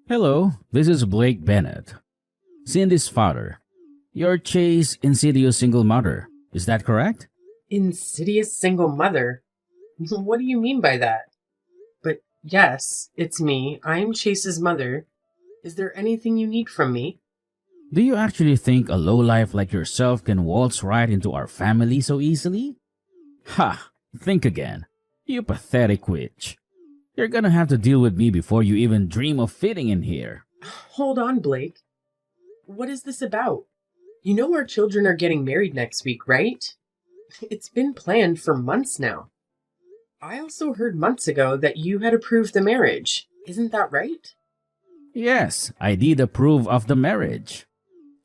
Hello, this is Blake Bennett, Cindy's father. You're Chase Insidious single mother. Is that correct? Insidious single mother? What do you mean by that? But yes, it's me. I'm Chase's mother. Is there anything you need from me? Do you actually think a lowlife like yourself can waltz right into our family so easily? Ha! Think again. You pathetic witch. You're gonna have to deal with me before you even dream of fitting in here. Hold on, Blake. What is this about? You know our children are getting married next week, right? It's been planned for months now. I also heard months ago that you had approved the marriage. Isn't that right? Yes, I did approve of the marriage.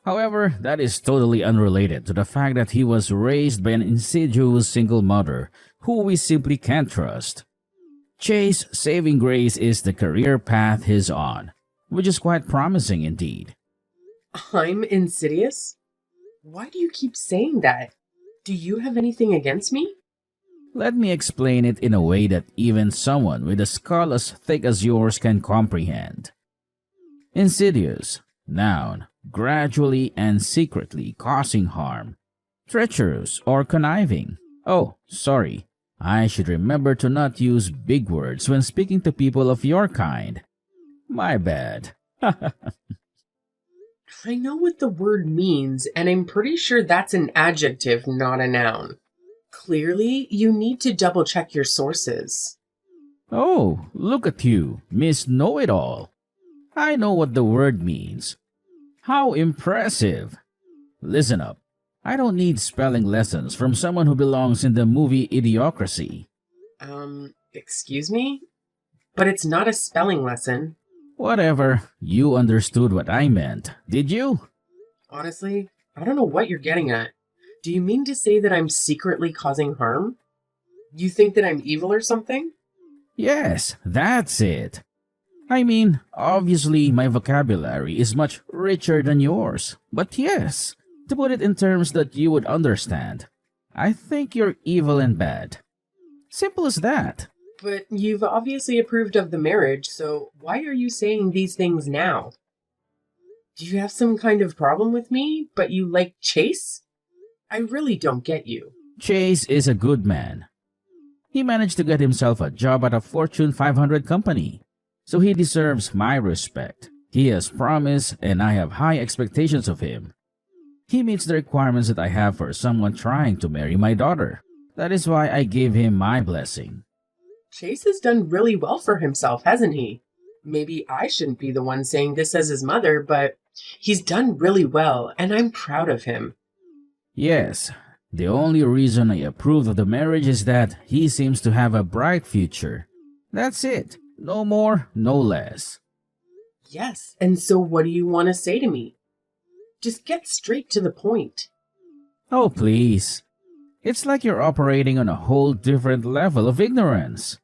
However, that is totally unrelated to the fact that he was raised by an insidious single mother who we simply can't trust. Chase saving grace is the career path he's on, which is quite promising indeed. I'm insidious? Why do you keep saying that? Do you have anything against me? Let me explain it in a way that even someone with a skull as thick as yours can comprehend. Insidious, noun, gradually and secretly causing harm. Treacherous or conniving. Oh, sorry. I should remember to not use big words when speaking to people of your kind. My bad. I know what the word means, and I'm pretty sure that's an adjective, not a noun. Clearly, you need to double check your sources. Oh, look at you, Miss Know-It-All. I know what the word means. How impressive! Listen up. I don't need spelling lessons from someone who belongs in the movie Idiocracy. Excuse me? But it's not a spelling lesson. Whatever, you understood what I meant, did you? Honestly, I don't know what you're getting at. Do you mean to say that I'm secretly causing harm? You think that I'm evil or something? Yes, that's it. I mean, obviously my vocabulary is much richer than yours, but yes, to put it in terms that you would understand, I think you're evil and bad. Simple as that. But you've obviously approved of the marriage, so why are you saying these things now? Do you have some kind of problem with me, but you like Chase? I really don't get you. Chase is a good man. He managed to get himself a job at a Fortune 500 company, so he deserves my respect. He has promise, and I have high expectations of him. He meets the requirements that I have for someone trying to marry my daughter. That is why I gave him my blessing. Chase has done really well for himself, hasn't he? Maybe I shouldn't be the one saying this as his mother, but he's done really well, and I'm proud of him. Yes, the only reason I approve of the marriage is that he seems to have a bright future. That's it. No more, no less. Yes, and so what do you want to say to me? Just get straight to the point. Oh, please. It's like you're operating on a whole different level of ignorance.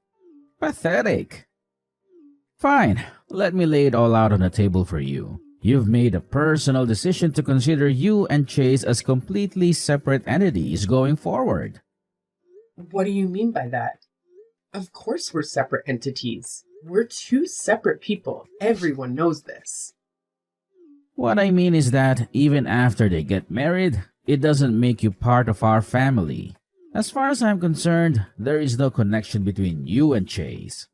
Pathetic. Fine, let me lay it all out on the table for you. You've made a personal decision to consider you and Chase as completely separate entities going forward. What do you mean by that? Of course we're separate entities. We're two separate people. Everyone knows this. What I mean is that even after they get married, it doesn't make you part of our family. As far as I'm concerned, there is no connection between you and Chase.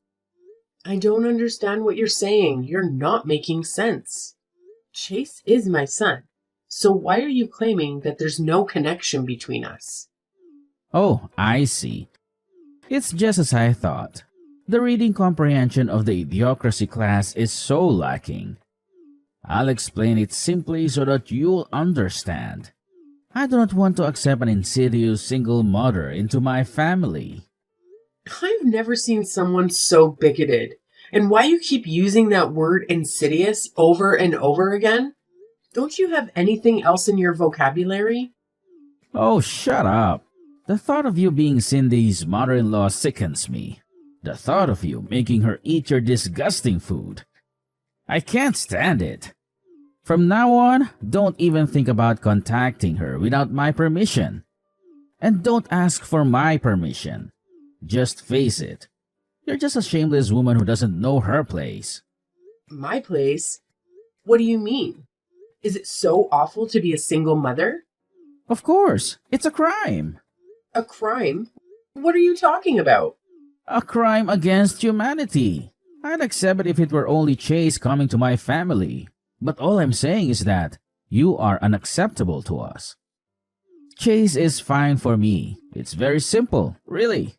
I don't understand what you're saying. You're not making sense. Chase is my son. So why are you claiming that there's no connection between us? Oh, I see. It's just as I thought. The reading comprehension of the Idiocracy class is so lacking. I'll explain it simply so that you'll understand. I do not want to accept an insidious single mother into my family. I've never seen someone so bigoted. And why you keep using that word insidious over and over again? Don't you have anything else in your vocabulary? Oh, shut up. The thought of you being Cindy's mother-in-law sickens me. The thought of you making her eat your disgusting food. I can't stand it. From now on, don't even think about contacting her without my permission. And don't ask for my permission. Just face it. You're just a shameless woman who doesn't know her place. My place? What do you mean? Is it so awful to be a single mother? Of course, it's a crime. A crime? What are you talking about? A crime against humanity. I'd accept it if it were only Chase coming to my family. But all I'm saying is that you are unacceptable to us. Chase is fine for me. It's very simple, really.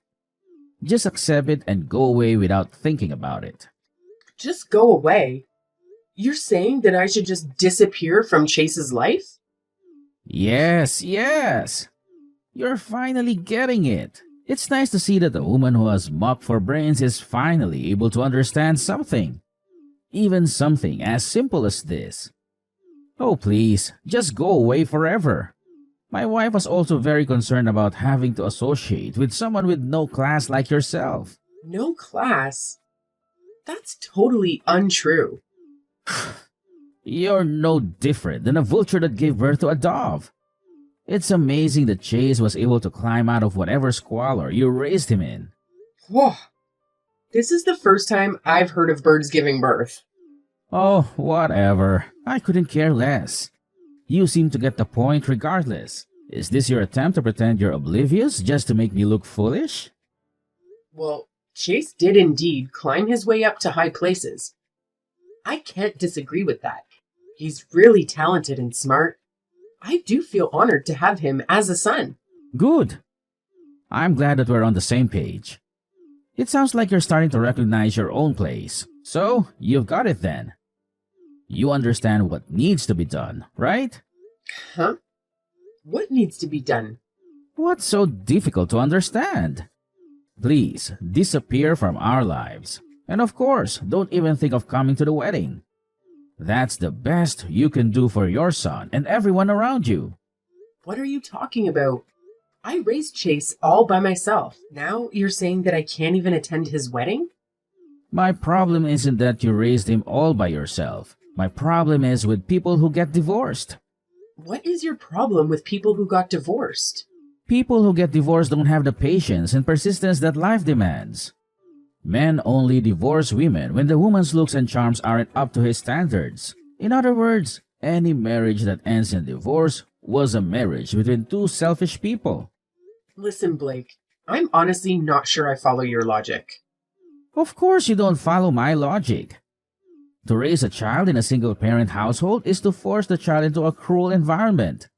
Just accept it and go away without thinking about it. Just go away? You're saying that I should just disappear from Chase's life? Yes, yes. You're finally getting it. It's nice to see that a woman who has mocked for brains is finally able to understand something. Even something as simple as this. Oh, please, just go away forever. My wife was also very concerned about having to associate with someone with no class like yourself. No class? That's totally untrue. You're no different than a vulture that gave birth to a dove. It's amazing that Chase was able to climb out of whatever squalor you raised him in. Whoa. This is the first time I've heard of birds giving birth. Oh, whatever. I couldn't care less. You seem to get the point regardless. Is this your attempt to pretend you're oblivious just to make me look foolish? Well, Chase did indeed climb his way up to high places. I can't disagree with that. He's really talented and smart. I do feel honored to have him as a son. Good. I'm glad that we're on the same page. It sounds like you're starting to recognize your own place. So, you've got it then. You understand what needs to be done, right? Huh? What needs to be done? What's so difficult to understand? Please, disappear from our lives. And of course, don't even think of coming to the wedding. That's the best you can do for your son and everyone around you. What are you talking about? I raised Chase all by myself. Now you're saying that I can't even attend his wedding? My problem isn't that you raised him all by yourself. My problem is with people who get divorced. What is your problem with people who got divorced? People who get divorced don't have the patience and persistence that life demands. Men only divorce women when the woman's looks and charms aren't up to his standards. In other words, any marriage that ends in divorce was a marriage between two selfish people. Listen, Blake, I'm honestly not sure I follow your logic. Of course you don't follow my logic. To raise a child in a single-parent household is to force the child into a cruel environment.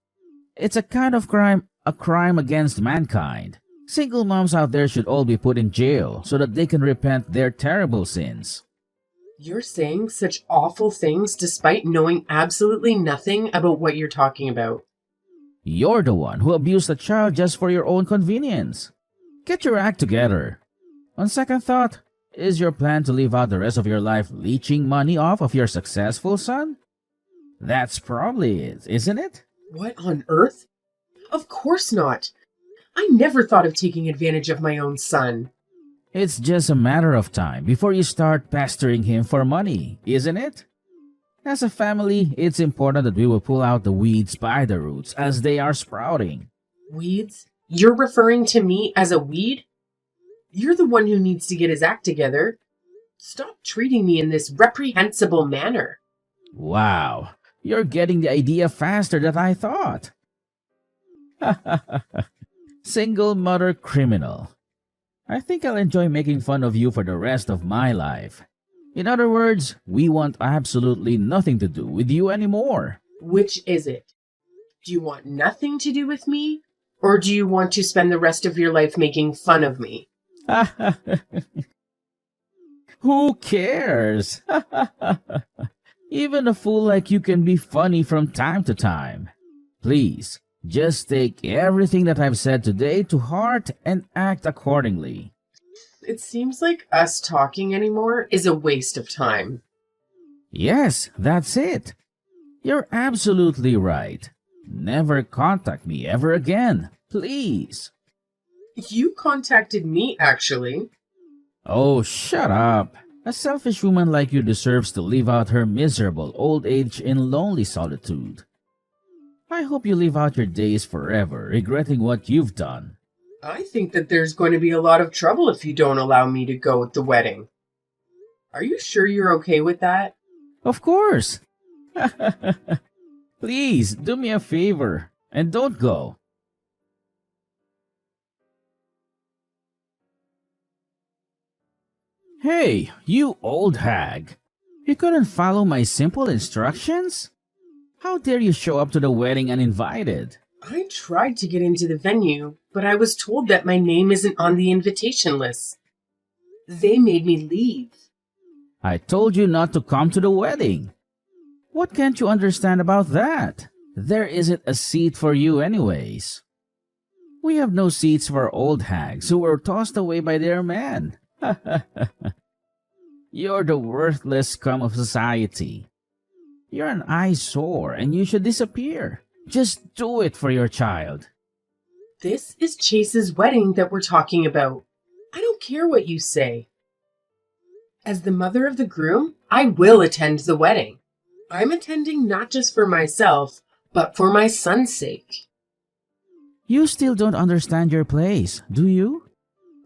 It's a kind of crime, a crime against mankind. Single moms out there should all be put in jail so that they can repent their terrible sins. You're saying such awful things despite knowing absolutely nothing about what you're talking about. You're the one who abused a child just for your own convenience. Get your act together. On second thought, is your plan to live out the rest of your life leeching money off of your successful son? That's probably it, isn't it? What on earth? Of course not. I never thought of taking advantage of my own son. It's just a matter of time before you start pestering him for money, isn't it? As a family, it's important that we will pull out the weeds by the roots as they are sprouting. Weeds? You're referring to me as a weed? You're the one who needs to get his act together. Stop treating me in this reprehensible manner. Wow, you're getting the idea faster than I thought. Single mother criminal. I think I'll enjoy making fun of you for the rest of my life. In other words, we want absolutely nothing to do with you anymore. Which is it? Do you want nothing to do with me? Or do you want to spend the rest of your life making fun of me? Who cares? Even a fool like you can be funny from time to time. Please, just take everything that I've said today to heart and act accordingly. It seems like us talking anymore is a waste of time. Yes, that's it. You're absolutely right. Never contact me ever again, please. You contacted me, actually. Oh, shut up. A selfish woman like you deserves to live out her miserable old age in lonely solitude. I hope you live out your days forever, regretting what you've done. I think that there's going to be a lot of trouble if you don't allow me to go at the wedding. Are you sure you're okay with that? Of course. Please do me a favor and don't go. Hey, you old hag. You couldn't follow my simple instructions? How dare you show up to the wedding uninvited? I tried to get into the venue, but I was told that my name isn't on the invitation list. They made me leave. I told you not to come to the wedding. What can't you understand about that? There isn't a seat for you anyways. We have no seats for old hags who were tossed away by their men. You're the worthless scum of society. You're an eyesore and you should disappear. Just do it for your child. This is Chase's wedding that we're talking about. I don't care what you say. As the mother of the groom, I will attend the wedding. I'm attending not just for myself, but for my son's sake. You still don't understand your place, do you?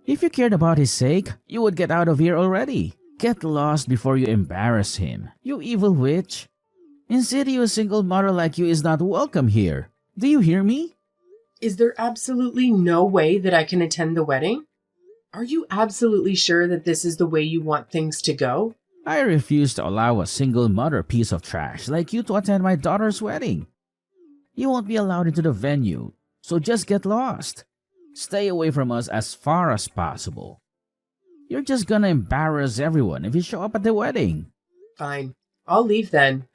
If you cared about his sake, you would get out of here already. Get lost before you embarrass him, you evil witch. Insidious single mother like you is not welcome here. Do you hear me? Is there absolutely no way that I can attend the wedding? Are you absolutely sure that this is the way you want things to go? I refuse to allow a single mother piece of trash like you to attend my daughter's wedding. You won't be allowed into the venue, so just get lost. Stay away from us as far as possible. You're just gonna embarrass everyone if you show up at the wedding. Fine, I'll leave then.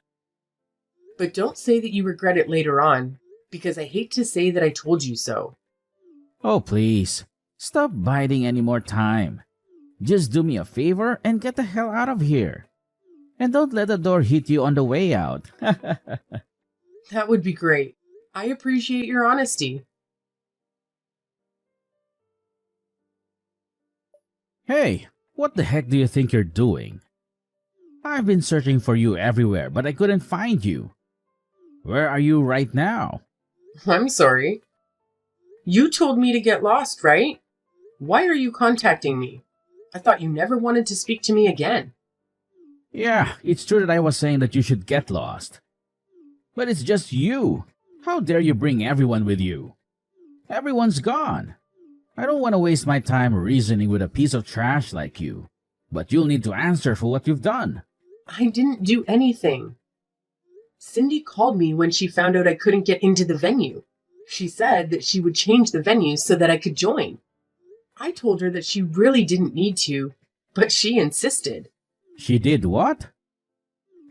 But don't say that you regret it later on, because I hate to say that I told you so. Oh, please. Stop biding any more time. Just do me a favor and get the hell out of here. And don't let the door hit you on the way out. That would be great. I appreciate your honesty. Hey, what the heck do you think you're doing? I've been searching for you everywhere, but I couldn't find you. Where are you right now? I'm sorry. You told me to get lost, right? Why are you contacting me? I thought you never wanted to speak to me again. Yeah, it's true that I was saying that you should get lost. But it's just you. How dare you bring everyone with you? Everyone's gone. I don't want to waste my time reasoning with a piece of trash like you. But you'll need to answer for what you've done. I didn't do anything. Cindy called me when she found out I couldn't get into the venue. She said that she would change the venue so that I could join. I told her that she really didn't need to, but she insisted. She did what?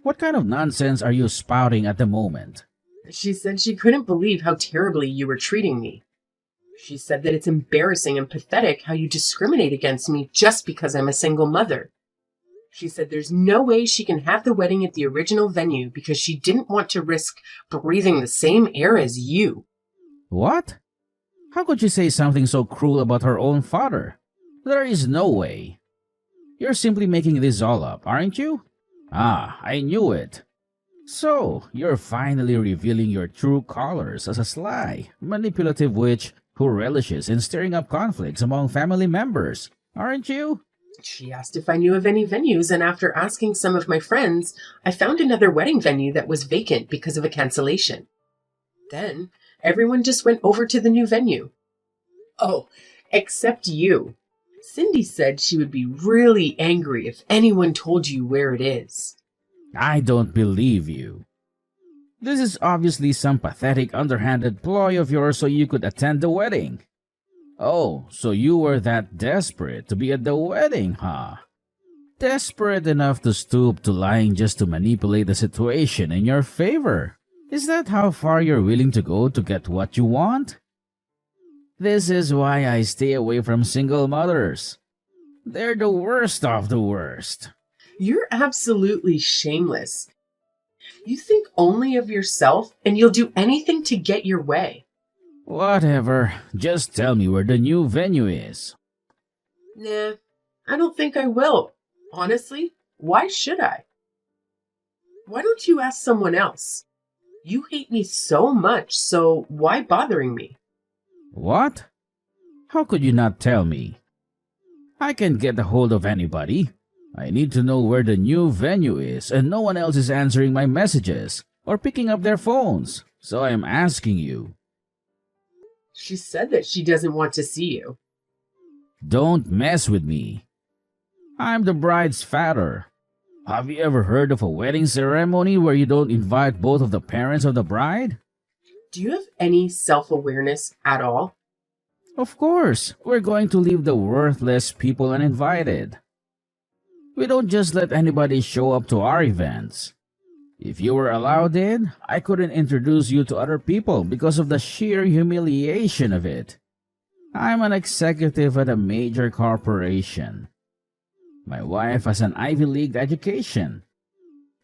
What kind of nonsense are you spouting at the moment? She said she couldn't believe how terribly you were treating me. She said that it's embarrassing and pathetic how you discriminate against me just because I'm a single mother. She said there's no way she can have the wedding at the original venue because she didn't want to risk breathing the same air as you. What? How could you say something so cruel about her own father? There is no way. You're simply making this all up, aren't you? Ah, I knew it. So, you're finally revealing your true colors as a sly, manipulative witch who relishes in stirring up conflicts among family members, aren't you? She asked if I knew of any venues, and after asking some of my friends, I found another wedding venue that was vacant because of a cancellation. Then, everyone just went over to the new venue. Oh, except you. Cindy said she would be really angry if anyone told you where it is. I don't believe you. This is obviously some pathetic underhanded ploy of yours so you could attend the wedding. Oh, so you were that desperate to be at the wedding, huh? Desperate enough to stoop to lying just to manipulate the situation in your favor. Is that how far you're willing to go to get what you want? This is why I stay away from single mothers. They're the worst of the worst. You're absolutely shameless. You think only of yourself, and you'll do anything to get your way. Whatever. Just tell me where the new venue is. Nah, I don't think I will. Honestly, why should I? Why don't you ask someone else? You hate me so much, so why bothering me? What? How could you not tell me? I can get a hold of anybody. I need to know where the new venue is, and no one else is answering my messages or picking up their phones. So I am asking you. She said that she doesn't want to see you. Don't mess with me. I'm the bride's father. Have you ever heard of a wedding ceremony where you don't invite both of the parents of the bride? Do you have any self-awareness at all? Of course, we're going to leave the worthless people uninvited. We don't just let anybody show up to our events. If you were allowed in, I couldn't introduce you to other people because of the sheer humiliation of it. I'm an executive at a major corporation. My wife has an Ivy League education.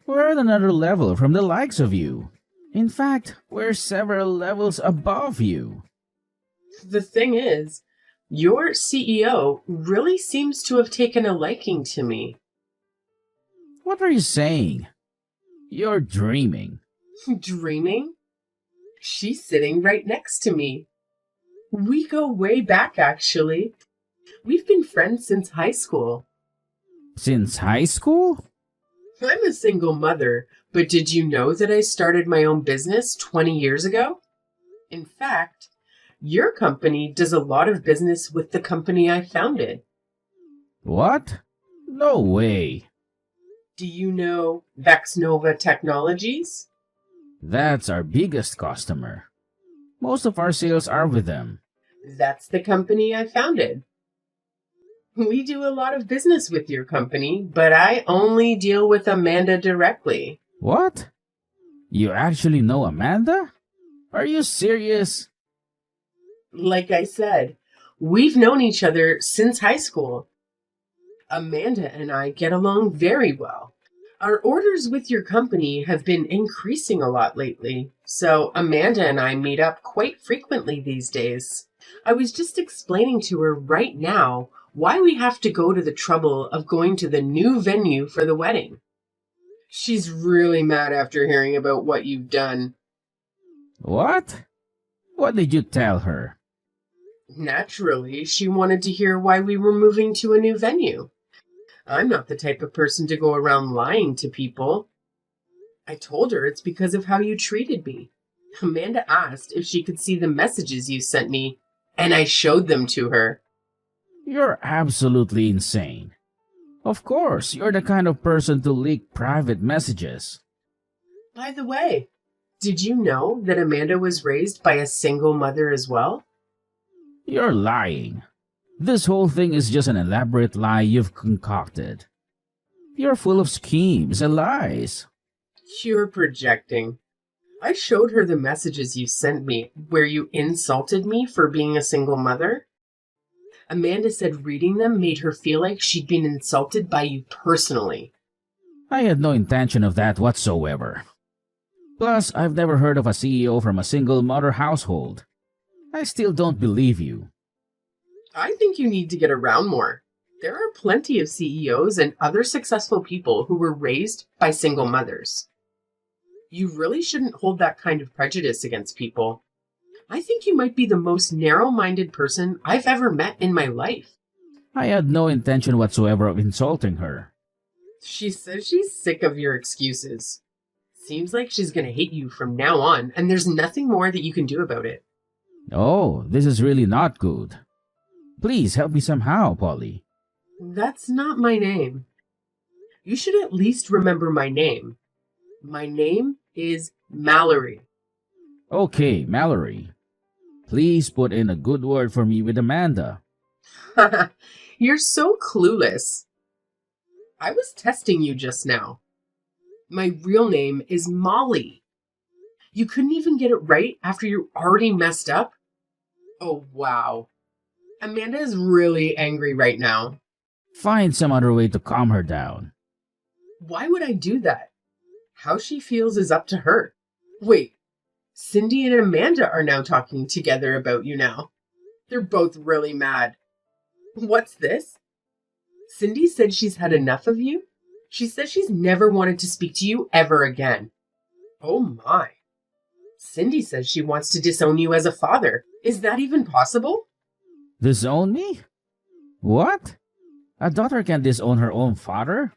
We're at another level from the likes of you. In fact, we're several levels above you. The thing is, your CEO really seems to have taken a liking to me. What are you saying? You're dreaming. Dreaming? She's sitting right next to me. We go way back, actually. We've been friends since high school. Since high school? I'm a single mother, but did you know that I started my own business 20 years ago? In fact, your company does a lot of business with the company I founded. What? No way. Do you know Vexnova Technologies? That's our biggest customer. Most of our sales are with them. That's the company I founded. We do a lot of business with your company, but I only deal with Amanda directly. What? You actually know Amanda? Are you serious? Like I said, we've known each other since high school. Amanda and I get along very well. Our orders with your company have been increasing a lot lately, so Amanda and I meet up quite frequently these days. I was just explaining to her right now why we have to go to the trouble of going to the new venue for the wedding. She's really mad after hearing about what you've done. What? What did you tell her? Naturally, she wanted to hear why we were moving to a new venue. I'm not the type of person to go around lying to people. I told her it's because of how you treated me. Amanda asked if she could see the messages you sent me, and I showed them to her. You're absolutely insane. Of course, you're the kind of person to leak private messages. By the way, did you know that Amanda was raised by a single mother as well? You're lying. This whole thing is just an elaborate lie you've concocted. You're full of schemes and lies. You're projecting. I showed her the messages you sent me where you insulted me for being a single mother. Amanda said reading them made her feel like she'd been insulted by you personally. I had no intention of that whatsoever. Plus, I've never heard of a CEO from a single mother household. I still don't believe you. I think you need to get around more. There are plenty of CEOs and other successful people who were raised by single mothers. You really shouldn't hold that kind of prejudice against people. I think you might be the most narrow-minded person I've ever met in my life. I had no intention whatsoever of insulting her. She says she's sick of your excuses. Seems like she's going to hate you from now on, and there's nothing more that you can do about it. Oh, this is really not good. Please help me somehow, Polly. That's not my name. You should at least remember my name. My name is Mallory. Okay, Mallory. Please put in a good word for me with Amanda. You're so clueless. I was testing you just now. My real name is Molly. You couldn't even get it right after you already messed up? Oh, wow. Amanda is really angry right now. Find some other way to calm her down. Why would I do that? How she feels is up to her. Wait, Cindy and Amanda are now talking together about you now. They're both really mad. What's this? Cindy said she's had enough of you. She says she's never wanted to speak to you ever again. Oh my. Cindy says she wants to disown you as a father. Is that even possible? Disown me? What? A daughter can disown her own father?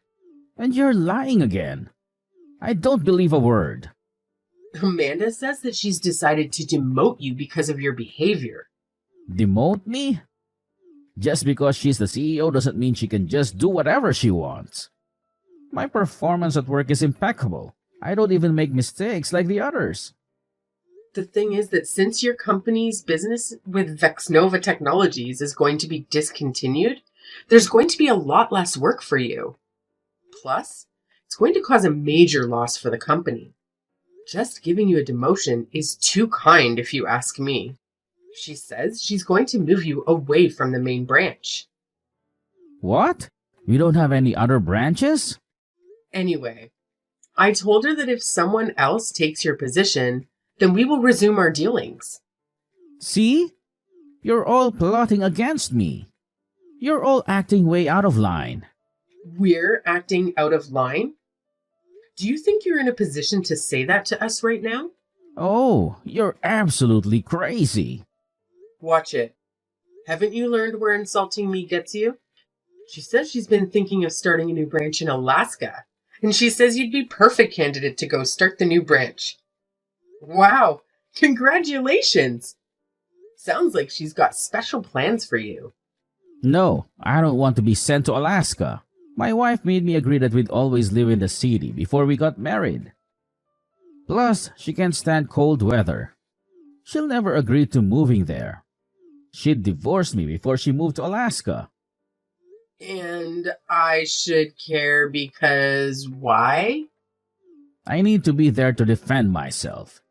And you're lying again. I don't believe a word. Amanda says that she's decided to demote you because of your behavior. Demote me? Just because she's the CEO doesn't mean she can just do whatever she wants. My performance at work is impeccable. I don't even make mistakes like the others. The thing is that since your company's business with Vexnova Technologies is going to be discontinued, there's going to be a lot less work for you. Plus, it's going to cause a major loss for the company. Just giving you a demotion is too kind if you ask me. She says she's going to move you away from the main branch. What? We don't have any other branches? Anyway, I told her that if someone else takes your position, then we will resume our dealings. See? You're all plotting against me. You're all acting way out of line. We're acting out of line? Do you think you're in a position to say that to us right now? Oh, you're absolutely crazy. Watch it. Haven't you learned where insulting me gets you? She says she's been thinking of starting a new branch in Alaska, and she says you'd be perfect candidate to go start the new branch. Wow, congratulations! Sounds like she's got special plans for you. No, I don't want to be sent to Alaska. My wife made me agree that we'd always live in the city before we got married. Plus, she can't stand cold weather. She'll never agree to moving there. She'd divorce me before she moved to Alaska. And I should care because why? I need to be there to defend myself.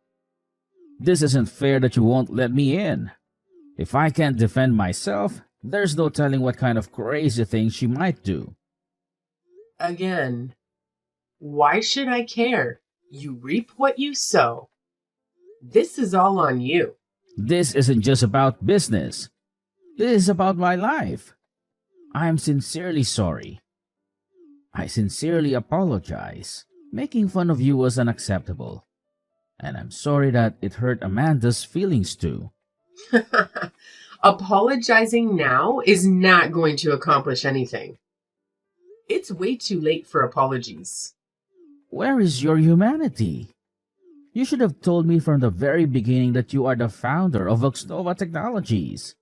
This isn't fair that you won't let me in. If I can't defend myself, there's no telling what kind of crazy things she might do. Again, why should I care? You reap what you sow. This is all on you. This isn't just about business. This is about my life. I'm sincerely sorry. I sincerely apologize. Making fun of you was unacceptable. And I'm sorry that it hurt Amanda's feelings too. Apologizing now is not going to accomplish anything. It's way too late for apologies. Where is your humanity? You should have told me from the very beginning that you are the founder of Vexnova Technologies,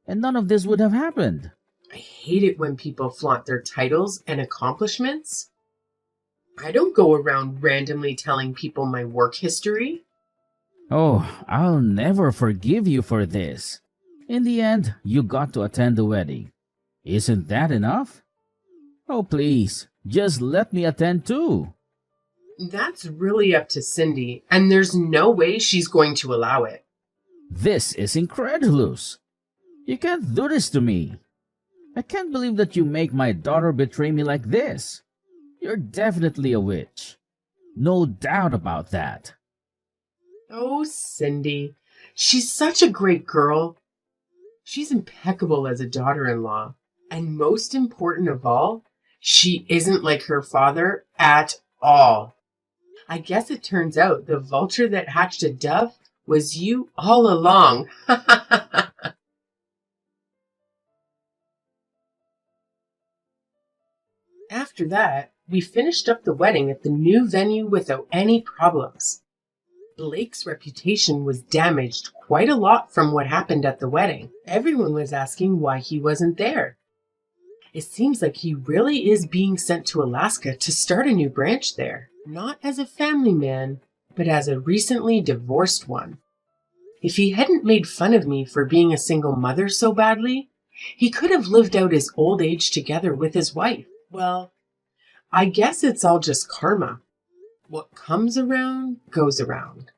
and none of this would have happened. I hate it when people flaunt their titles and accomplishments. I don't go around randomly telling people my work history. Oh, I'll never forgive you for this. In the end, you got to attend the wedding. Isn't that enough? Oh, please, just let me attend too. That's really up to Cindy, and there's no way she's going to allow it. This is incredulous. You can't do this to me. I can't believe that you make my daughter betray me like this. You're definitely a witch. No doubt about that. Oh, Cindy, she's such a great girl. She's impeccable as a daughter-in-law. And most important of all, she isn't like her father at all. I guess it turns out the vulture that hatched a dove was you all along. After that, we finished up the wedding at the new venue without any problems. Blake's reputation was damaged quite a lot from what happened at the wedding. Everyone was asking why he wasn't there. It seems like he really is being sent to Alaska to start a new branch there, not as a family man, but as a recently divorced one. If he hadn't made fun of me for being a single mother so badly, he could have lived out his old age together with his wife. Well, I guess it's all just karma. What comes around goes around.